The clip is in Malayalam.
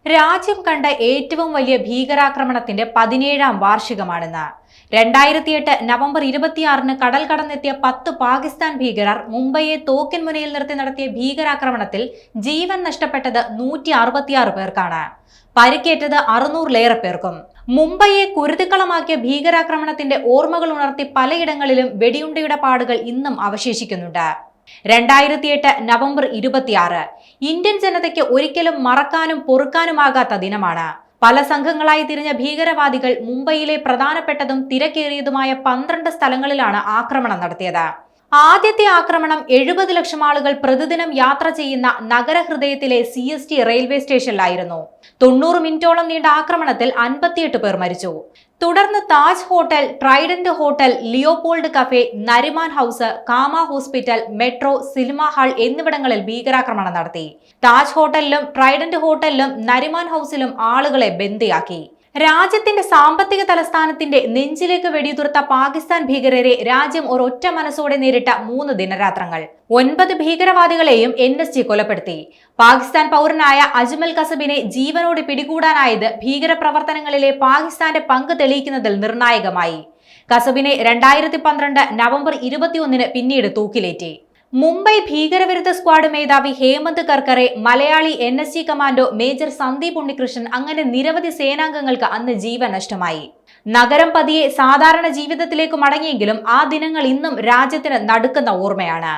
രാജ്യം കണ്ട ഏറ്റവും വലിയ ഭീകരാക്രമണത്തിന്റെ 17ാം വാർഷികമാണെന്ന് 2008 നവംബർ 26-ന് കടൽ കടന്നെത്തിയ 10 പാകിസ്ഥാൻ ഭീകരർ മുംബൈയെ തോക്കിൻ മുനയിൽ നിർത്തി നടത്തിയ ഭീകരാക്രമണത്തിൽ ജീവൻ നഷ്ടപ്പെട്ടത് 166 പേർക്കാണ്. പരിക്കേറ്റത് 600-ലേറെ പേർക്കും. മുംബൈയെ കുരുതിക്കളമാക്കിയ ഭീകരാക്രമണത്തിന്റെ ഓർമ്മകൾ ഉണർത്തി പലയിടങ്ങളിലും വെടിയുണ്ടയുടെ പാടുകൾ ഇന്നും അവശേഷിക്കുന്നുണ്ട്. 2008 നവംബർ 26 ഇന്ത്യൻ ജനതയ്ക്ക് ഒരിക്കലും മറക്കാനും പൊറുക്കാനുമാകാത്ത ദിനമാണ്. പല സംഘങ്ങളായി തിരിഞ്ഞ ഭീകരവാദികൾ മുംബൈയിലെ പ്രധാനപ്പെട്ടതും തിരക്കേറിയതുമായ 12 സ്ഥലങ്ങളിലാണ് ആക്രമണം നടത്തിയത്. ആദ്യത്തെ ആക്രമണം 70 ലക്ഷം ആളുകൾ പ്രതിദിനം യാത്ര ചെയ്യുന്ന നഗരഹൃദയത്തിലെ CST റെയിൽവേ സ്റ്റേഷനിലായിരുന്നു. 90 മിനിറ്റോളം നീണ്ട ആക്രമണത്തിൽ 58 പേർ മരിച്ചു. തുടർന്ന് Taj hotel, Trident hotel, Leopold cafe, Nariman house, Cama hospital, metro, cinema hall എന്നിവിടങ്ങളിൽ ഭീകരാക്രമണം നടത്തി. താജ് ഹോട്ടലിലും ട്രൈഡന്റ് ഹോട്ടലിലും നരിമാൻ ഹൌസിലും ആളുകളെ ബന്ദിയാക്കി. രാജ്യത്തിന്റെ സാമ്പത്തിക തലസ്ഥാനത്തിന്റെ നെഞ്ചിലേക്ക് വെടിയുതിർത്ത പാകിസ്ഥാൻ ഭീകരരെ രാജ്യം ഒരൊറ്റ മനസ്സോടെ നേരിട്ട 3 ദിനരാത്രങ്ങൾ. 9 ഭീകരവാദികളെയും NSG കൊലപ്പെടുത്തി. പാകിസ്ഥാൻ പൗരനായ അജ്മൽ കസബിനെ ജീവനോട് പിടികൂടാനായത് ഭീകരപ്രവർത്തനങ്ങളിലെ പാകിസ്ഥാന്റെ പങ്ക് തെളിയിക്കുന്നതിൽ നിർണായകമായി. കസബിനെ 2012 നവംബർ 21-ന് പിന്നീട് തൂക്കിലേറ്റി. മുംബൈ ഭീകരവിരുദ്ധ സ്ക്വാഡ് മേധാവി Hemant Karkare, Malayali NSG commando major Sandeep Unnikrishnan അങ്ങനെ നിരവധി സേനാംഗങ്ങൾക്ക് അന്ന് ജീവൻ നഷ്ടമായി. നഗരം പതിയെ സാധാരണ ജീവിതത്തിലേക്ക് മടങ്ങിയെങ്കിലും ആ ദിനങ്ങൾ ഇന്നും രാജ്യത്തിന് നടുക്കുന്ന ഓർമ്മയാണ്.